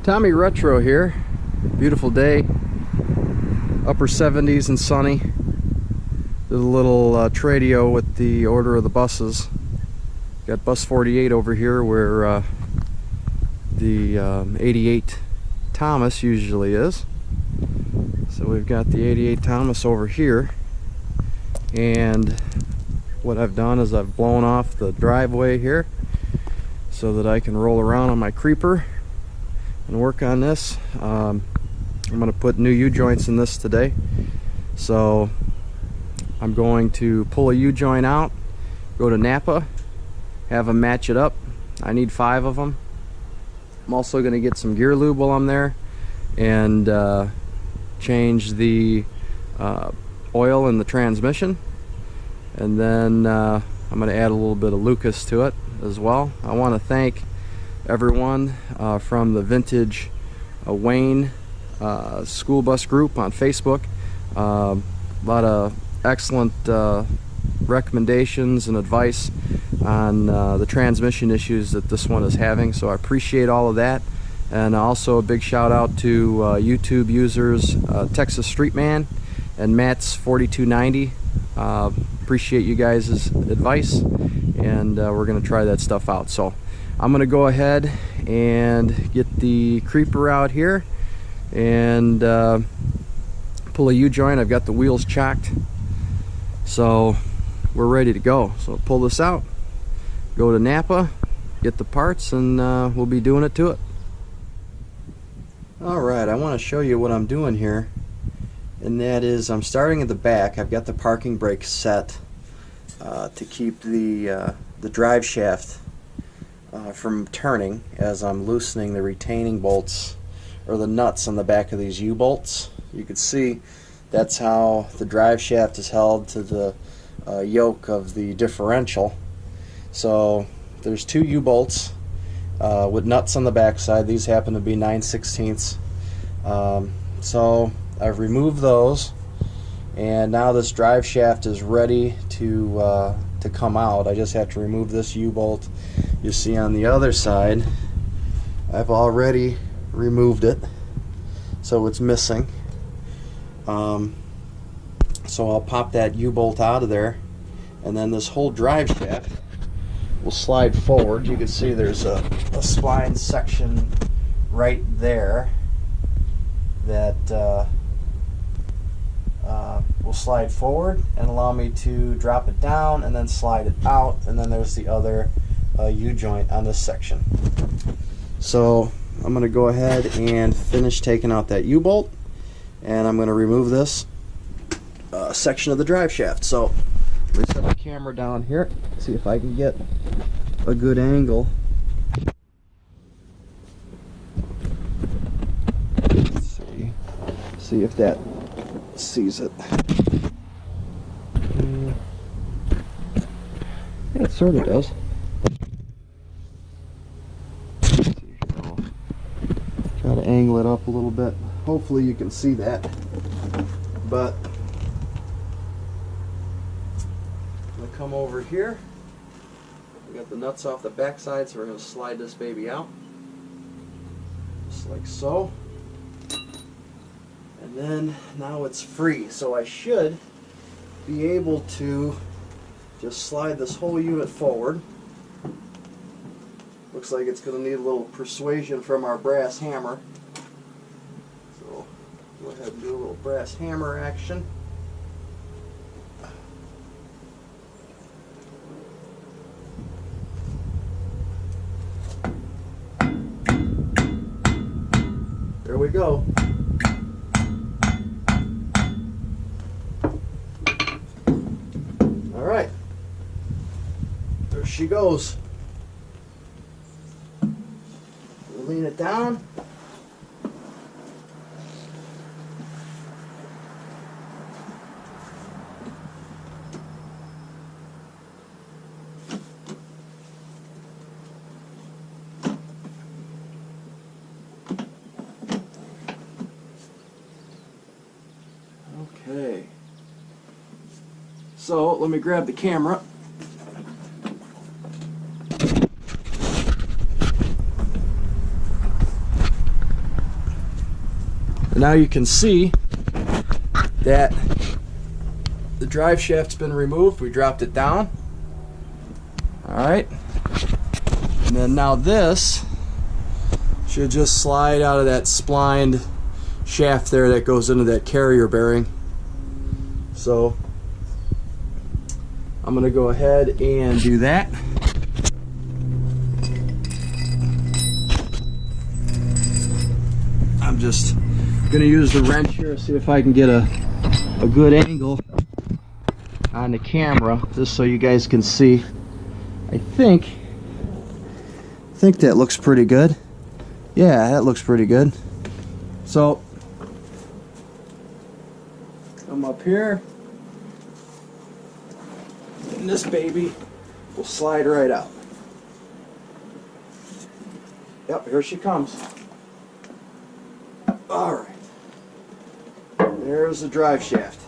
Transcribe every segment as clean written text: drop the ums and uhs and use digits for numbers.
Tommy Retro here. Beautiful day, upper 70s and sunny. Did a little tradio with the order of the buses. Got bus 48 over here where the 88 Thomas usually is. So we've got the 88 Thomas over here, and what I've done is I've blown off the driveway here so that I can roll around on my creeper and work on this. I'm going to put new U-joints in this today, so I'm going to pull a U-joint out, go to Napa, have them match it up. I need 5 of them. I'm also going to get some gear lube while I'm there and change the oil in the transmission, and then I'm going to add a little bit of Lucas to it as well. I want to thank everyone from the Vintage Wayne school bus group on Facebook. A lot of excellent recommendations and advice on the transmission issues that this one is having, so I appreciate all of that. And also a big shout out to YouTube users Texas Streetman and Matt's 4290. Appreciate you guys' advice, and we're going to try that stuff out. So I'm going to go ahead and get the creeper out here and pull a U-joint. I've got the wheels chocked, so we're ready to go. So pull this out, go to Napa, get the parts, and we'll be doing it to it. Alright, I want to show you what I'm doing here, and that is I'm starting at the back. I've got the parking brake set to keep the drive shaft from turning as I'm loosening the retaining bolts, or the nuts on the back of these U-bolts. You can see that's how the drive shaft is held to the yoke of the differential. So there's 2 U-bolts with nuts on the back side. These happen to be 9/16. So I've removed those, and now this drive shaft is ready to come out. I just have to remove this U-bolt. You see on the other side, I've already removed it, so it's missing. So I'll pop that U-bolt out of there, and then this whole drive shaft will slide forward. You can see there's a spline section right there that will slide forward and allow me to drop it down and then slide it out, and then there's the other U-joint on this section. So I'm going to go ahead and finish taking out that U-bolt, and I'm going to remove this section of the drive shaft. So let me set the camera down here, see if I can get a good angle. Let's see if that sees it. Yeah, it sort of does. Try to angle it up a little bit. Hopefully you can see that. But I'm going to come over here. We got the nuts off the back side, so we're going to slide this baby out. Just like so. And then now it's free. So I should be able to just slide this whole unit forward. Looks like it's going to need a little persuasion from our brass hammer. So go ahead and do a little brass hammer action. There we go. All right. There she goes. We'll lean it down. Okay. So let me grab the camera. And now you can see that the drive shaft's been removed. We dropped it down. Alright. And then now this should just slide out of that splined shaft there that goes into that carrier bearing. So I'm going to go ahead and do that. I'm just going to use the wrench here, see if I can get a good angle on the camera, just so you guys can see. I think that looks pretty good. Yeah, that looks pretty good. So come up here, and this baby will slide right out. Yep, here she comes. Alright, there's the drive shaft.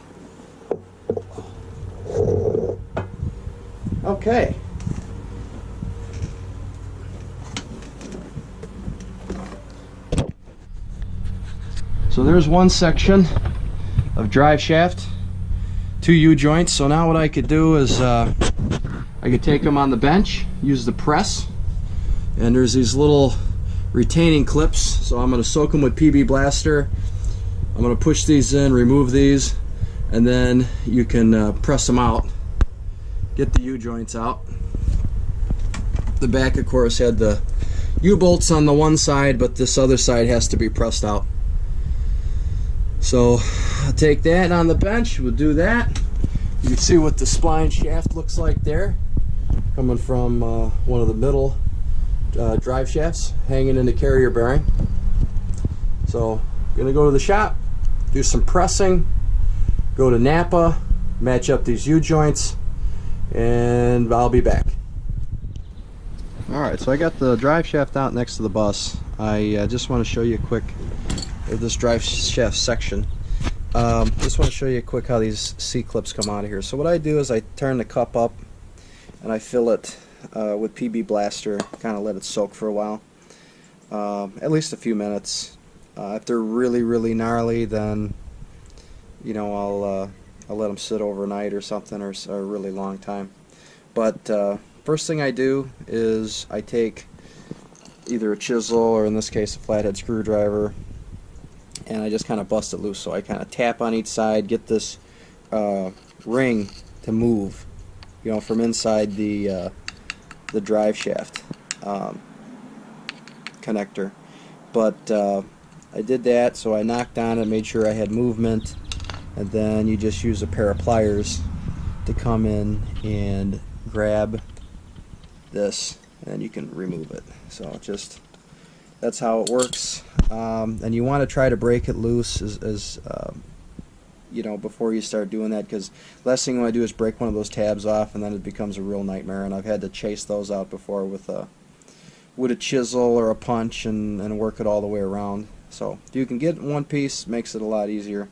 Okay. So there's one section of drive shaft, 2 U-joints. So now what I could do is I could take them on the bench, use the press, and there's these little retaining clips. So I'm going to soak them with PB Blaster. I'm going to push these in, remove these, and then you can press them out, get the U-joints out. The back, of course, had the U-bolts on the one side, but this other side has to be pressed out. So I'll take that on the bench, we'll do that. You can see what the spline shaft looks like there, coming from one of the middle drive shafts, hanging in the carrier bearing. So I'm going to go to the shop, do some pressing, go to Napa, match up these U-joints, and I'll be back. Alright, so I got the drive shaft out next to the bus. I just want to show you a quick of this drive shaft section. Just want to show you quick how these C-clips come out of here. So what I do is I turn the cup up and I fill it with PB Blaster, kind of let it soak for a while, at least a few minutes. If they're really gnarly, then you know I'll let them sit overnight or something, or a really long time. But first thing I do is I take either a chisel, or in this case a flathead screwdriver, and I just kind of bust it loose. So I kind of tap on each side, get this ring to move, you know, from inside the drive shaft connector. But I did that, so I knocked on it, made sure I had movement, and then you just use a pair of pliers to come in and grab this, and you can remove it. So just that's how it works. And you want to try to break it loose as you know, before you start doing that, because last thing you want to do is break one of those tabs off, and then it becomes a real nightmare. And I've had to chase those out before with a chisel or a punch and work it all the way around. So if you can get one piece, makes it a lot easier.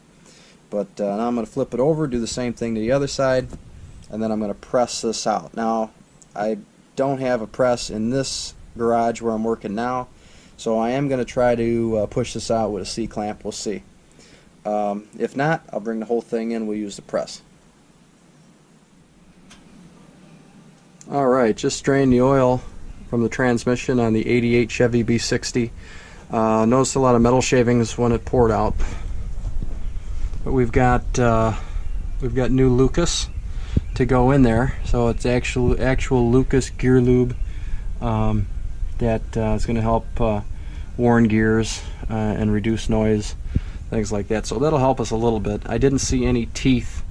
But now I'm going to flip it over, do the same thing to the other side, and then I'm going to press this out. Now I don't have a press in this garage where I'm working now, so I am going to try to push this out with a C-clamp. We'll see. If not, I'll bring the whole thing in, we'll use the press. Alright, just drained the oil from the transmission on the '88 Chevy B60. Noticed a lot of metal shavings when it poured out. But we've got new Lucas to go in there, so it's actual Lucas gear lube that is going to help warn gears and reduce noise, things like that. So that'll help us a little bit. I didn't see any teeth,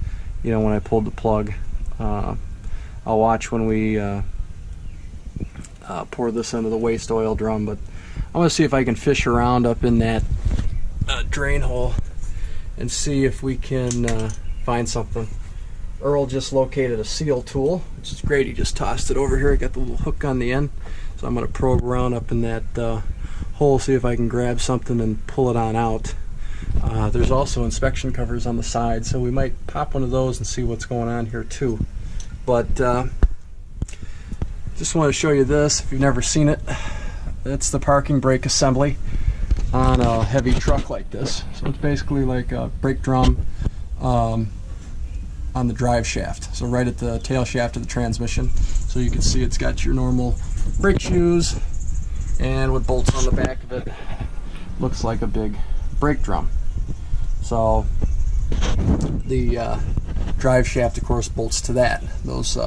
you know, when I pulled the plug. I'll watch when we pour this into the waste oil drum, but I want to see if I can fish around up in that drain hole and see if we can find something. Earl just located a seal tool, which is great. He just tossed it over here. I got the little hook on the end, so I'm going to probe around up in that hole, see if I can grab something and pull it on out. There's also inspection covers on the side, so we might pop one of those and see what's going on here too. But just want to show you this if you've never seen it. It's the parking brake assembly. on a heavy truck like this. So it's basically like a brake drum on the drive shaft, so right at the tail shaft of the transmission. So you can see it's got your normal brake shoes, and with bolts on the back of it, looks like a big brake drum. So the drive shaft, of course, bolts to that. Those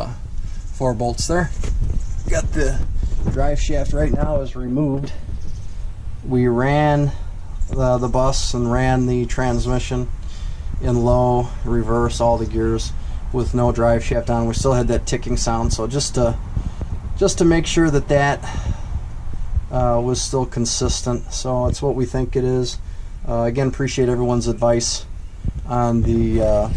4 bolts there. Got the drive shaft right now is removed. We ran the bus and ran the transmission in low, reverse, all the gears with no drive shaft on. We still had that ticking sound, so just to make sure that that was still consistent. So it's what we think it is. Again, appreciate everyone's advice on the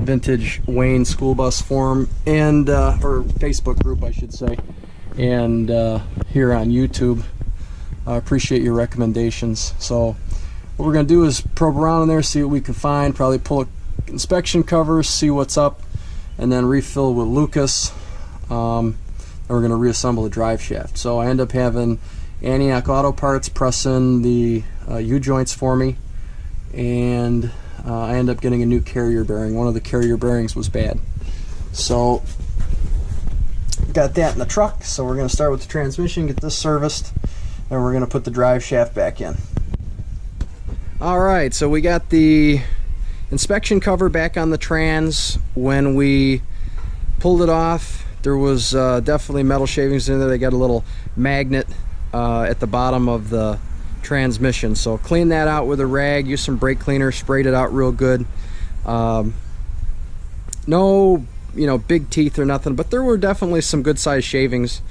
Vintage Wayne School Bus forum and or Facebook group, I should say, and here on YouTube. I appreciate your recommendations. So what we're going to do is probe around in there, see what we can find, probably pull inspection covers, see what's up, and then refill with Lucas. And we're going to reassemble the drive shaft. So I end up having Antioch Auto Parts press in the U-joints for me, and I end up getting a new carrier bearing. One of the carrier bearings was bad. So got that in the truck, so we're going to start with the transmission, get this serviced, and we're going to put the drive shaft back in. Alright, so we got the inspection cover back on the trans. When we pulled it off, there was definitely metal shavings in there. They got a little magnet at the bottom of the transmission, so clean that out with a rag, use some brake cleaner, sprayed it out real good. No, big teeth or nothing, but there were definitely some good sized shavings.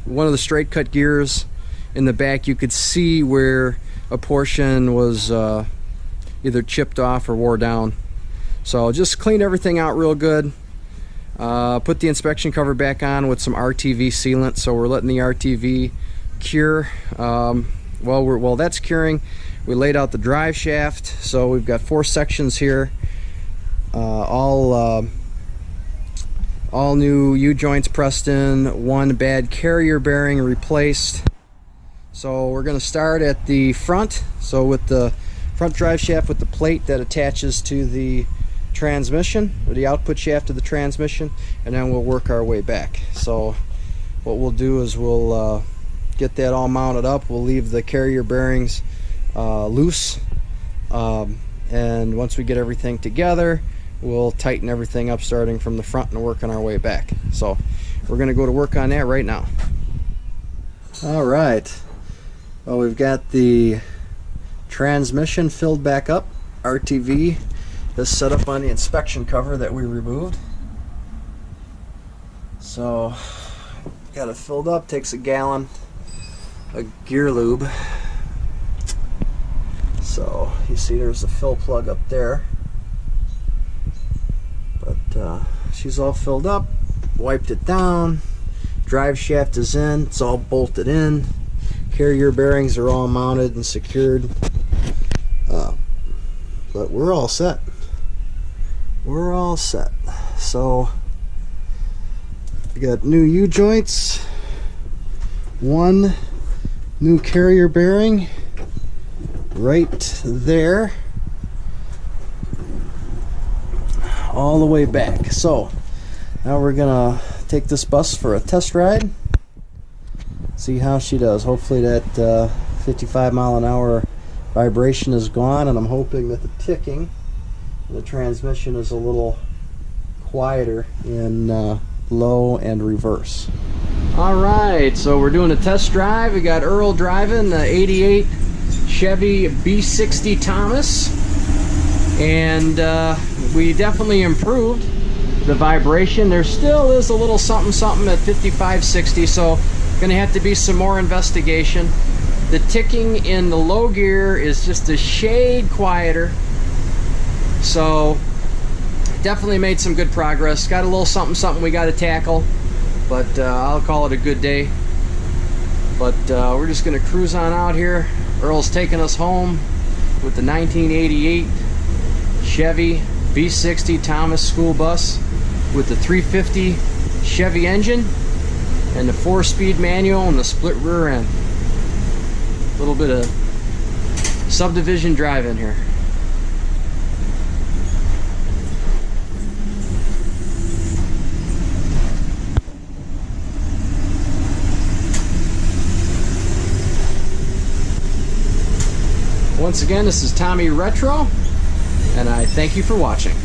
One of the straight cut gears in the back, you could see where a portion was either chipped off or wore down. So just cleaned everything out real good. Put the inspection cover back on with some RTV sealant, so we're letting the RTV cure. While that's curing, we laid out the drive shaft. So we've got 4 sections here, all new U-joints pressed in, 1 bad carrier bearing replaced. So we're going to start at the front, so with the front drive shaft with the plate that attaches to the transmission, or the output shaft of the transmission, and then we'll work our way back. So what we'll do is we'll get that all mounted up. We'll leave the carrier bearings loose, and once we get everything together, we'll tighten everything up starting from the front and working our way back. So we're going to go to work on that right now. Alright, well, we've got the transmission filled back up. RTV is set up on the inspection cover that we removed. So got it filled up, takes a gallon of gear lube. So you see there's a fill plug up there, but she's all filled up, wiped it down, drive shaft is in, it's all bolted in, carrier bearings are all mounted and secured, but we're all set. We're all set. So we got new U-joints, 1 new carrier bearing right there, all the way back. So now we're gonna take this bus for a test ride, see how she does. Hopefully that 55 mile an hour vibration is gone, and I'm hoping that the ticking in the transmission is a little quieter in low and reverse. Alright, so we're doing a test drive. We got Earl driving the 88 Chevy B60 Thomas, and we definitely improved the vibration. There still is a little something at 55-60, so gonna have to be some more investigation. The ticking in the low gear is just a shade quieter, so definitely made some good progress. Got a little something we got to tackle, but I'll call it a good day. But we're just gonna cruise on out here. Earl's taking us home with the 1988 Chevy B60 Thomas school bus with the 350 Chevy engine and the 4-speed manual and the split rear end. A little bit of subdivision drive in here. Once again, this is Tommy Retro, and I thank you for watching.